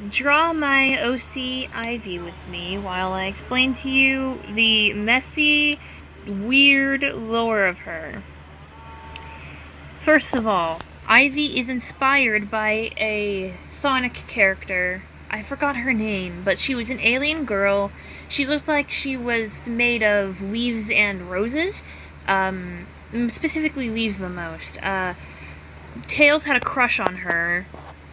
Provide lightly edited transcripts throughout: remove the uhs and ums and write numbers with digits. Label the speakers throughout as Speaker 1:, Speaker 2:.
Speaker 1: draw my OC Ivy with me while I explain to you the messy, weird lore of her. First of all, Ivy is inspired by a Sonic character. I forgot her name, but she was an alien girl. She looked like she was made of leaves and roses. Specifically leaves the most. Tails had a crush on her.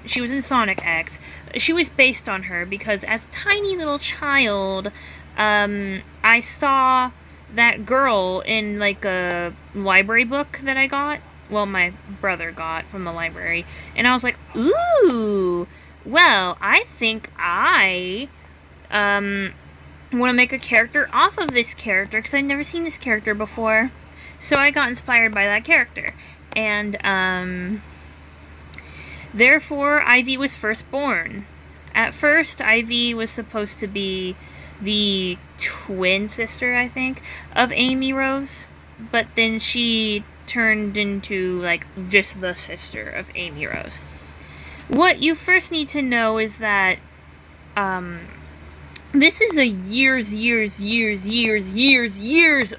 Speaker 1: She was in Sonic X. She was based on her because as a tiny little child, I saw that girl in like a library book that I got. Well, my brother got from the library. And I was like, ooh, well, I think I want to make a character off of this character because I've never seen this character before. So I got inspired by that character. And, therefore, Ivy was first born. At first, Ivy was supposed to be the twin sister, I think, of Amy Rose. But then she turned into, like, just the sister of Amy Rose. What you first need to know is that, this is a years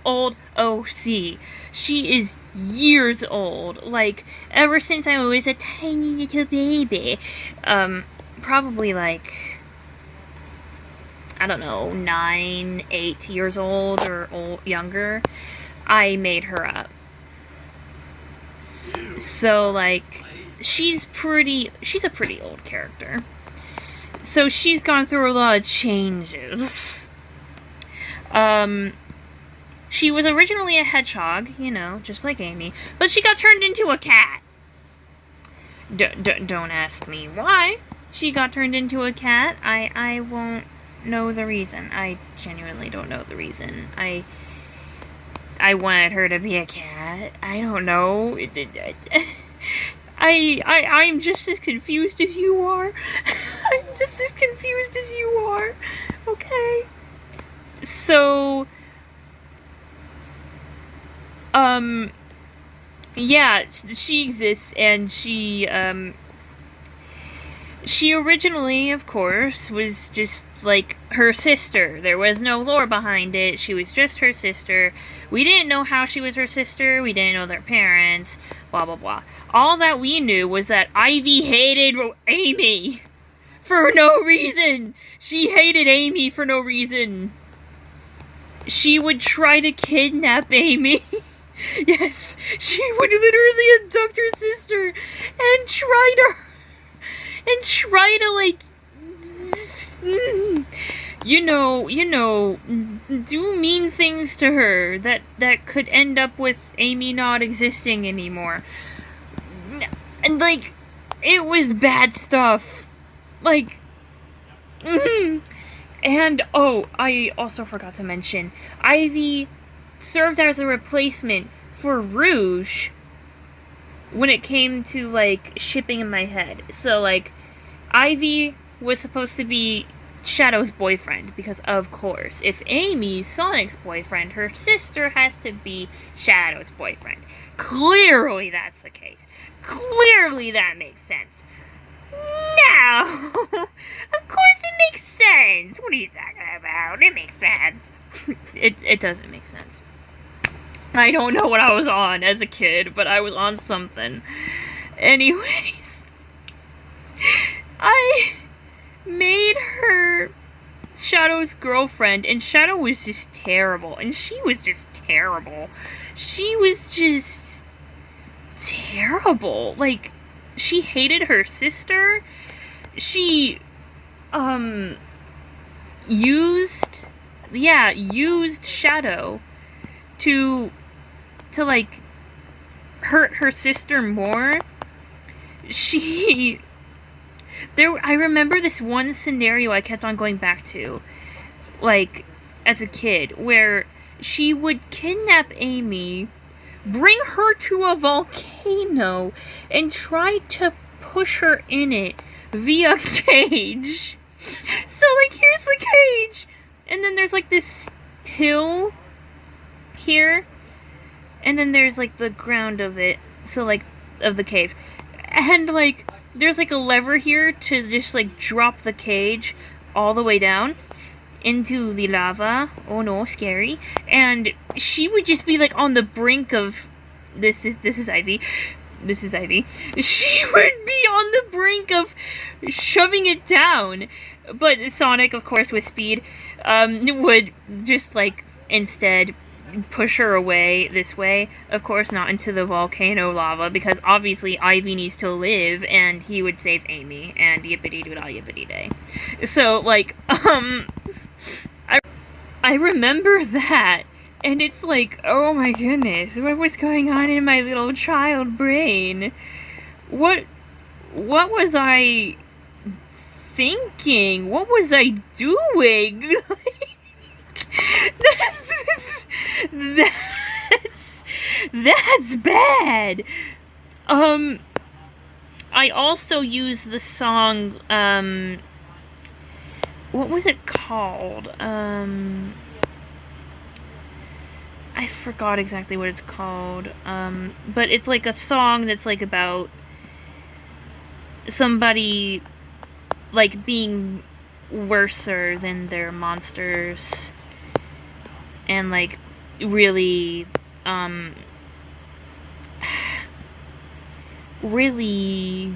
Speaker 1: old OC. She is years old. Like, ever since I was a tiny little baby. Probably like, I don't know, 9, 8 years old or younger. I made her up. So, like, she's a pretty old character. So she's gone through a lot of changes. She was originally a hedgehog, you know, just like Amy, but she got turned into a cat. Don't ask me why she got turned into a cat. I won't know the reason. I genuinely don't know the reason. I wanted her to be a cat. I don't know. I'm just as confused as you are. I'm just as confused as you are. Okay. So, yeah, she exists, and she originally, of course, was just, like, her sister. There was no lore behind it. She was just her sister. We didn't know how she was her sister. We didn't know their parents. Blah, blah, blah. All that we knew was that Ivy hated Amy. For no reason. She hated Amy for no reason. She would try to kidnap Amy. Yes, she would literally abduct her sister and try to like, you know, do mean things to her that could end up with Amy not existing anymore. And, like, it was bad stuff. Like, And, oh, I also forgot to mention, Ivy served as a replacement for Rouge when it came to, like, shipping in my head. So, like, Ivy was supposed to be Shadow's boyfriend, because, of course, if Amy's Sonic's boyfriend, her sister has to be Shadow's boyfriend. Clearly that's the case. Clearly that makes sense. No! Of course it makes sense! What are you talking about? It makes sense. It doesn't make sense. I don't know what I was on as a kid, but I was on something. Anyways, I made her Shadow's girlfriend, and Shadow was just terrible, and she was just terrible. She was just terrible. Like, she hated her sister. She, used Shadow to like, hurt her sister more. I remember this one scenario I kept on going back to, like, as a kid, where she would kidnap Amy, bring her to a volcano, and try to push her in it via cage. So, like, here's the cage, and then there's, like, this hill here, and then there's, like, the ground of it, so, like, of the cave. And, like, there's like a lever here to just like drop the cage all the way down into the lava. Oh no, scary. And she would just be like on the brink of this is Ivy. This is Ivy. She would be on the brink of shoving it down. But Sonic, of course, with speed, would just like instead push her away this way. Of course, not into the volcano lava, because obviously Ivy needs to live, and he would save Amy, and yippity-doo-dah, yippity-day. So, like, I remember that, and it's like, oh my goodness, what was going on in my little child brain? What was I thinking? What was I doing? That's bad. I also use the song, what was it called? I forgot exactly what it's called. But it's like a song that's like about somebody like being worser than their monsters, and like really really,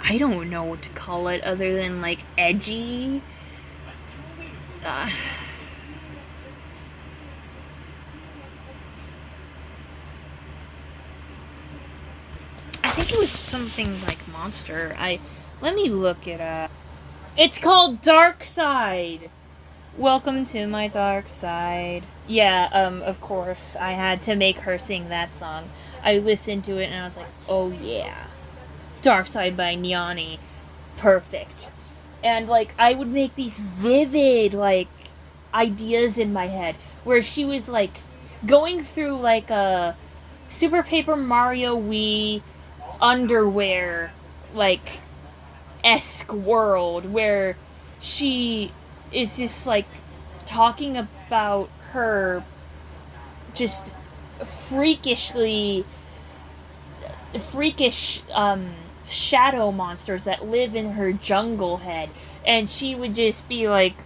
Speaker 1: I don't know what to call it other than like edgy. I think it was something like Monster. Let me look it up. It's called Dark Side. Welcome to my dark side. Yeah, of course, I had to make her sing that song. I listened to it and I was like, oh yeah. Dark Side by Nyani. Perfect. And, like, I would make these vivid, like, ideas in my head, where she was, like, going through, like, a Super Paper Mario Wii underwear, like, esque world, where she is just like talking about her just freakish shadow monsters that live in her jungle head, and she would just be like,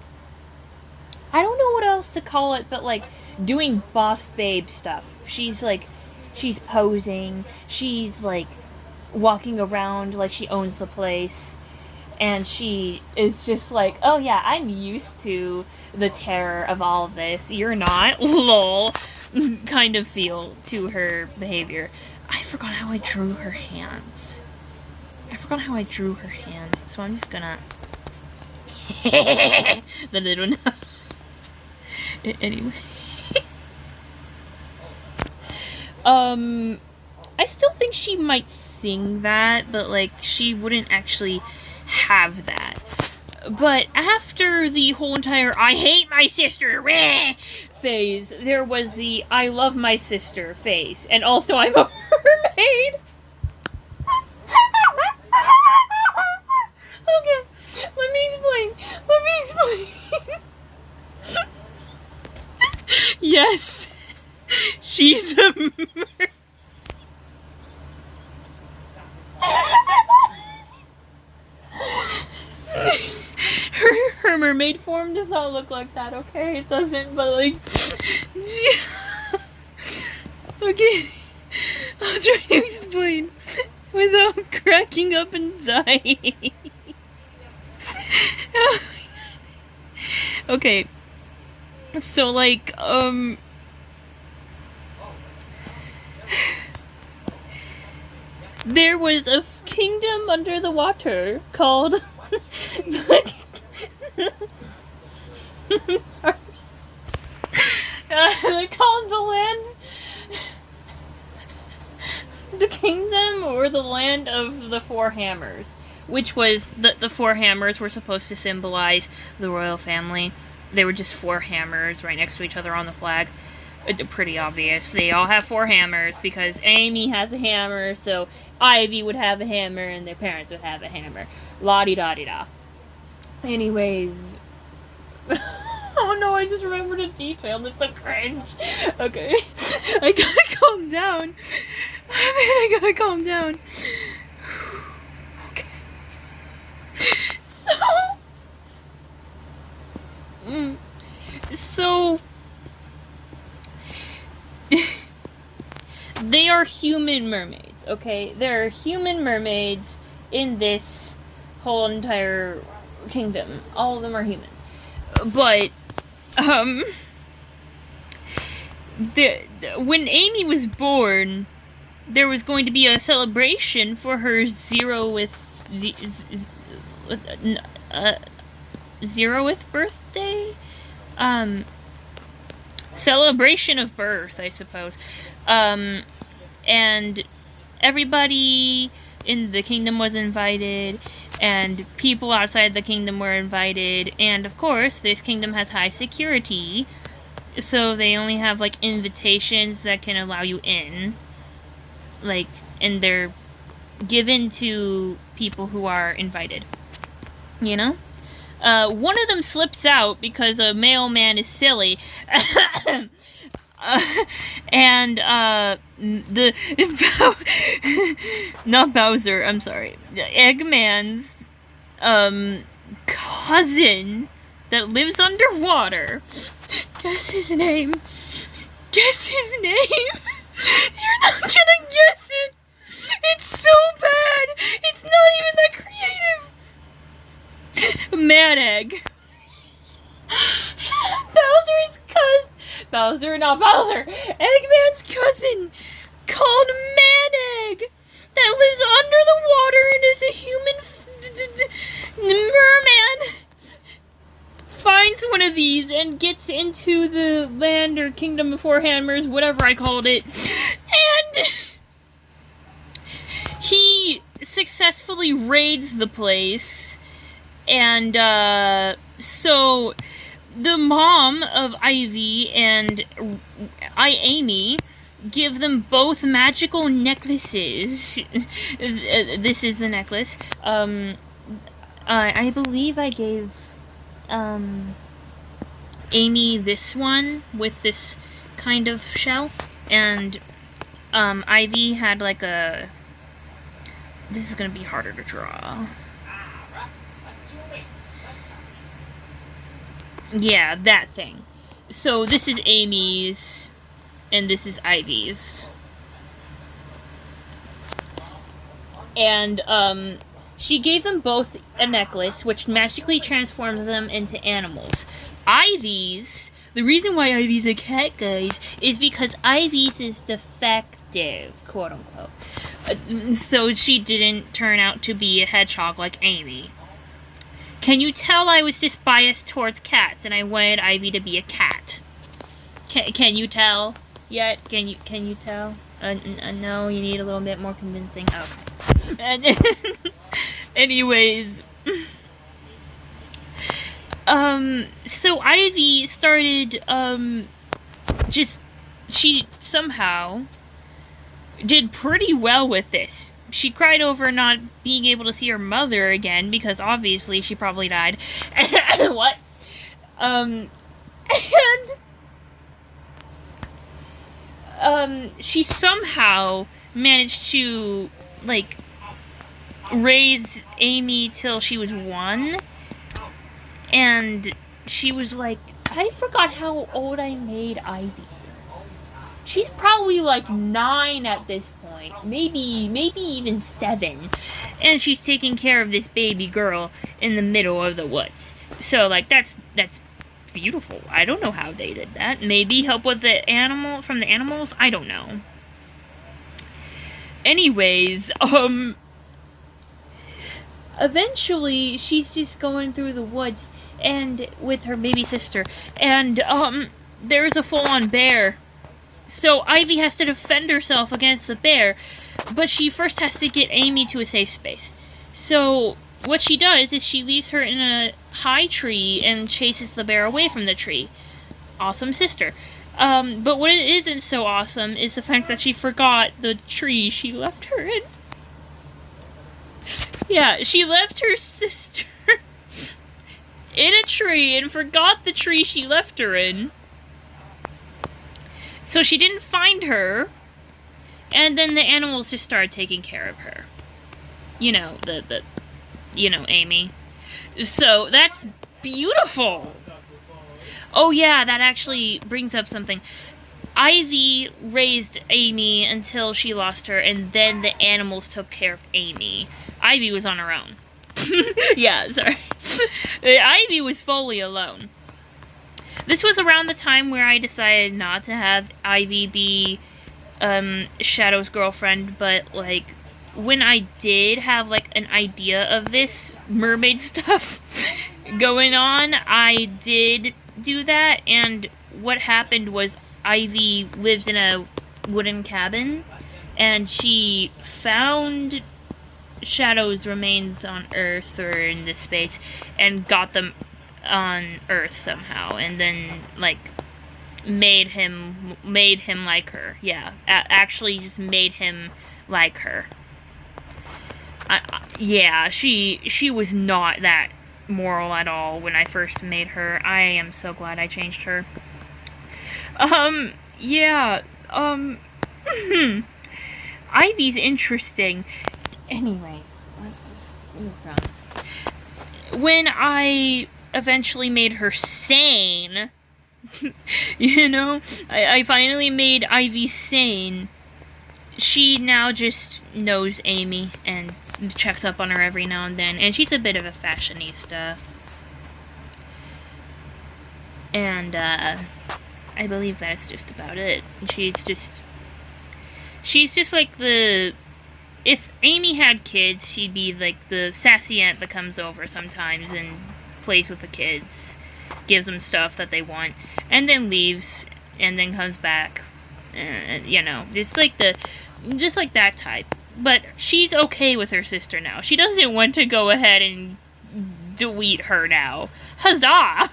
Speaker 1: I don't know what else to call it, but like doing boss babe stuff. She's posing, she's like walking around like she owns the place. And she is just like, oh yeah, I'm used to the terror of all of this. You're not, lol, kind of feel to her behavior. I forgot how I drew her hands. So I'm just gonna... the little nose. Anyway. I still think she might sing that, but like, she wouldn't actually have that. But after the whole entire I hate my sister phase, there was the I love my sister phase, and also I'm a mermaid. Okay, let me explain. Yes, she's a mermaid. Her mermaid form does not look like that, okay? It doesn't, but like... Okay, I'll try to explain without cracking up and dying. Okay, so like, there was a kingdom under the water called sorry. Called the land, the kingdom, or the land of the four hammers, which was the four hammers were supposed to symbolize the royal family. They were just four hammers right next to each other on the flag. Pretty obvious. They all have four hammers because Amy has a hammer, so Ivy would have a hammer, and their parents would have a hammer. La-di-da-di-da. Anyways. Oh Oh no, I just remembered a detail. It's so cringe. Okay. I gotta calm down. Oh, man, I gotta calm down. Okay. So... they are human mermaids, okay? There are human mermaids in this whole entire kingdom. All of them are humans. But, when Amy was born, there was going to be a celebration for her zeroth birthday? Celebration of birth, I suppose. And everybody in the kingdom was invited, and people outside the kingdom were invited, and of course, this kingdom has high security, so they only have, like, invitations that can allow you in. Like, and they're given to people who are invited. You know? One of them slips out because a mailman is silly. Not Bowser, I'm sorry. Eggman's, cousin that lives underwater. Guess his name. Guess his name. You're not gonna guess it. It's so bad. It's not even that creative. Man Egg. Bowser's cousin. Bowser, not Bowser. Eggman's cousin called Man Egg that lives under the water and is a human merman. Finds one of these and gets into the land or kingdom before hammers, whatever I called it, and he successfully raids the place, and so the mom of Ivy and Amy give them both magical necklaces. This is the necklace. I believe I gave Amy this one with this kind of shell, and Ivy had like a... This is gonna be harder to draw. Yeah, that thing. So this is Amy's, and this is Ivy's. And, she gave them both a necklace, which magically transforms them into animals. Ivy's, the reason why Ivy's a cat, guys, is because Ivy's is defective, quote-unquote. So she didn't turn out to be a hedgehog like Amy. Can you tell I was just biased towards cats, and I wanted Ivy to be a cat? Can you tell yet? Can you tell? No, you need a little bit more convincing. Okay. Anyways, so Ivy started, she somehow did pretty well with this. She cried over not being able to see her mother again, because obviously she probably died. What? She somehow managed to, like, raise Amy till she was 1, and she was like, I forgot how old I made Ivy. She's probably like 9 at this point, maybe even 7, and she's taking care of this baby girl in the middle of the woods. So, like, that's beautiful. I don't know how they did that. Maybe help with the animals? I don't know. Anyways, eventually, she's just going through the woods and with her baby sister, and there's a full-on bear. So Ivy has to defend herself against the bear, but she first has to get Amy to a safe space. So what she does is she leaves her in a high tree and chases the bear away from the tree. Awesome sister. But what isn't so awesome is the fact that she forgot the tree she left her in. Yeah, she left her sister in a tree and forgot the tree she left her in. So she didn't find her, and then the animals just started taking care of her. You know, Amy. So that's beautiful. Oh yeah, that actually brings up something. Ivy raised Amy until she lost her, and then the animals took care of Amy. Ivy was on her own. Yeah, sorry. Ivy was fully alone. This was around the time where I decided not to have Ivy be Shadow's girlfriend, but like when I did have like an idea of this mermaid stuff going on, I did do that, and what happened was Ivy lived in a wooden cabin, and she found Shadow's remains on Earth or in this space, and got them on Earth somehow, and then like made him like her. Yeah, actually just made him like her. Yeah, she was not that moral at all when I first made her. I am so glad I changed her. Yeah, Ivy's interesting. Anyways, let's just move on. When I eventually made her sane, you know, I finally made Ivy sane. She now just knows Amy and checks up on her every now and then, and she's a bit of a fashionista. And, I believe that's just about it. She's just like the... If Amy had kids, she'd be like the sassy aunt that comes over sometimes and plays with the kids, gives them stuff that they want, and then leaves, and then comes back. You know, just like that type. But she's okay with her sister now. She doesn't want to go ahead and delete her now. Huzzah!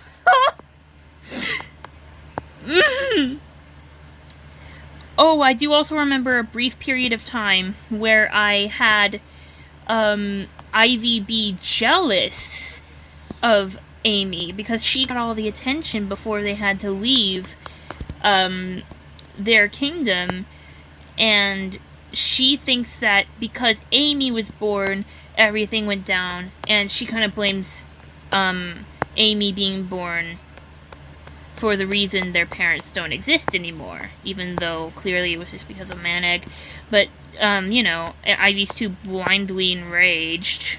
Speaker 1: Oh, I do also remember a brief period of time where I had Ivy be jealous of Amy because she got all the attention before they had to leave their kingdom, and she thinks that because Amy was born, everything went down, and she kind of blames Amy being born for the reason their parents don't exist anymore, even though clearly it was just because of man egg. But, you know, Ivy's too blindly enraged,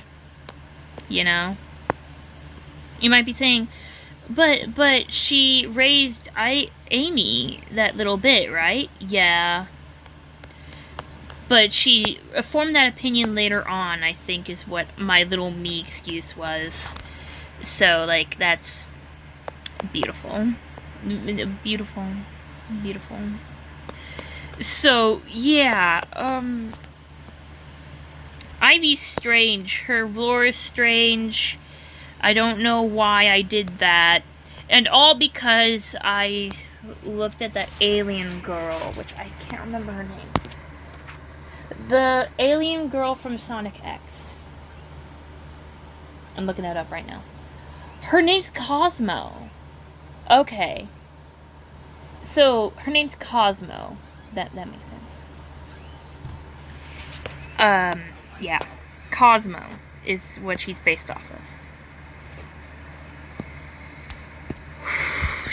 Speaker 1: you know? You might be saying, but she raised Amy that little bit, right? Yeah. But she formed that opinion later on, I think, is what my little me excuse was. So, like, that's beautiful. Beautiful. Beautiful. So, yeah, Ivy's strange. Her lore is strange. I don't know why I did that. And all because I looked at that alien girl, which I can't remember her name. The alien girl from Sonic X. I'm looking that up right now. Her name's Cosmo. Okay. So, her name's Cosmo. That makes sense. Yeah. Cosmo is what she's based off of.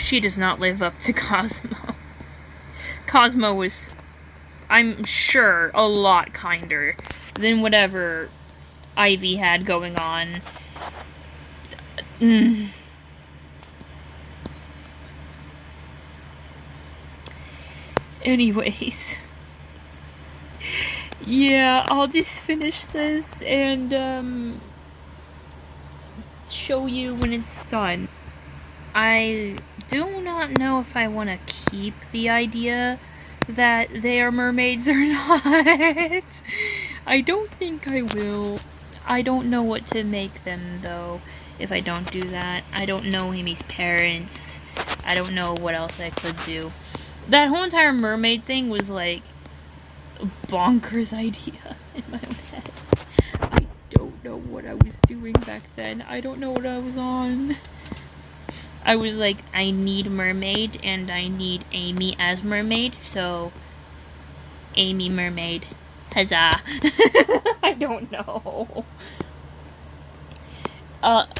Speaker 1: She does not live up to Cosmo. Cosmo was, I'm sure, a lot kinder than whatever Ivy had going on. Anyways. Yeah, I'll just finish this and, show you when it's done. I do not know if I want to keep the idea that they are mermaids or not. I don't think I will. I don't know what to make them, though, if I don't do that. I don't know Amy's parents. I don't know what else I could do. That whole entire mermaid thing was, like, a bonkers idea in my own head. I don't know what I was doing back then. I don't know what I was on. I was like, I need Mermaid, and I need Amy as Mermaid, so Amy Mermaid. Huzzah. I don't know. I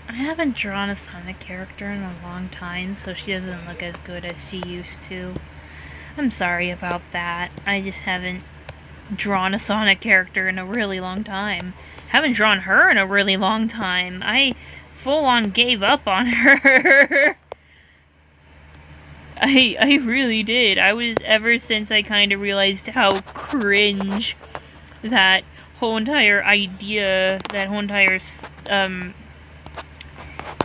Speaker 1: haven't drawn a Sonic character in a long time, so she doesn't look as good as she used to. I'm sorry about that. I just haven't drawn a Sonic character in a really long time. Haven't drawn her in a really long time. I full on gave up on her. I really did. I was, ever since I kind of realized how cringe that whole entire idea, that whole entire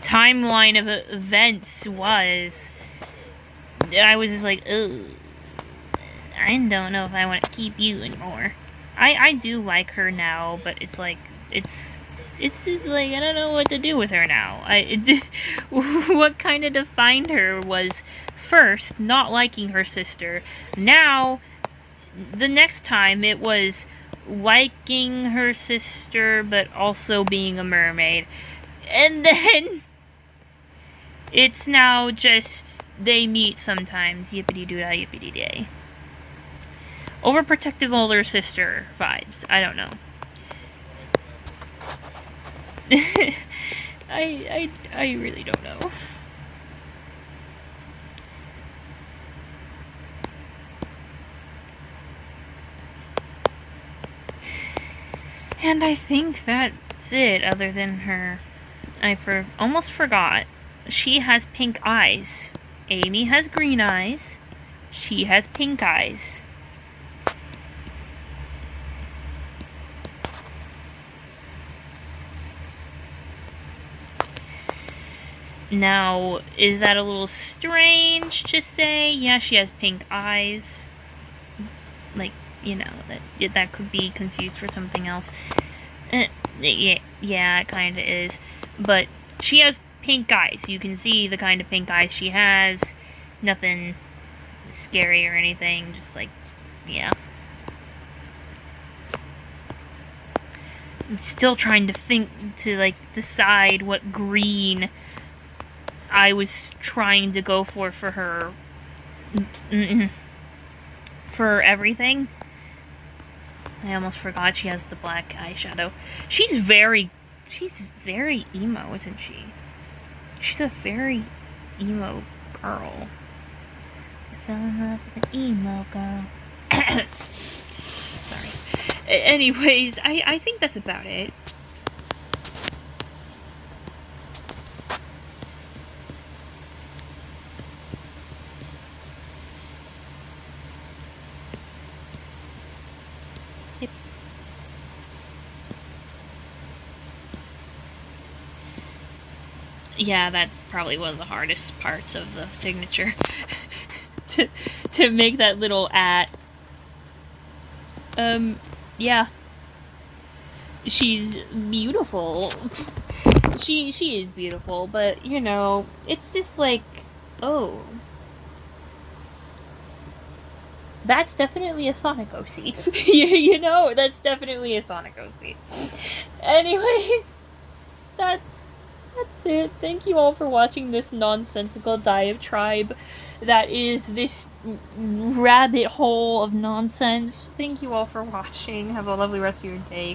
Speaker 1: timeline of events was, I was just like, ugh, I don't know if I want to keep you anymore. I do like her now, but it's like, it's just like, I don't know what to do with her now. What kind of defined her was, first, not liking her sister. Now, the next time, it was liking her sister, but also being a mermaid. And then, it's now just, they meet sometimes. Yippity-doo-dah, yippity-day. Overprotective older sister vibes. I don't know. I really don't know. And I think that's it, other than her. I almost forgot. She has pink eyes. Amy has green eyes. She has pink eyes. Now, is that a little strange to say? Yeah, she has pink eyes. Like, you know, that could be confused for something else. Yeah, it kind of is. But she has pink eyes. You can see the kind of pink eyes she has. Nothing scary or anything. Just like, yeah. I'm still trying to like decide what green I was trying to go for her. For everything. I almost forgot she has the black eyeshadow. She's very emo, isn't she? She's a very emo girl. I fell in love with an emo girl. Sorry. Anyways, I think that's about it. Yeah, that's probably one of the hardest parts of the signature. to make that little at. Yeah. She's beautiful. She is beautiful, but, you know, it's just like, oh. That's definitely a Sonic OC. You know, that's definitely a Sonic OC. Anyways, that's it. Thank you all for watching this nonsensical diatribe that is this rabbit hole of nonsense. Thank you all for watching. Have a lovely rest of your day.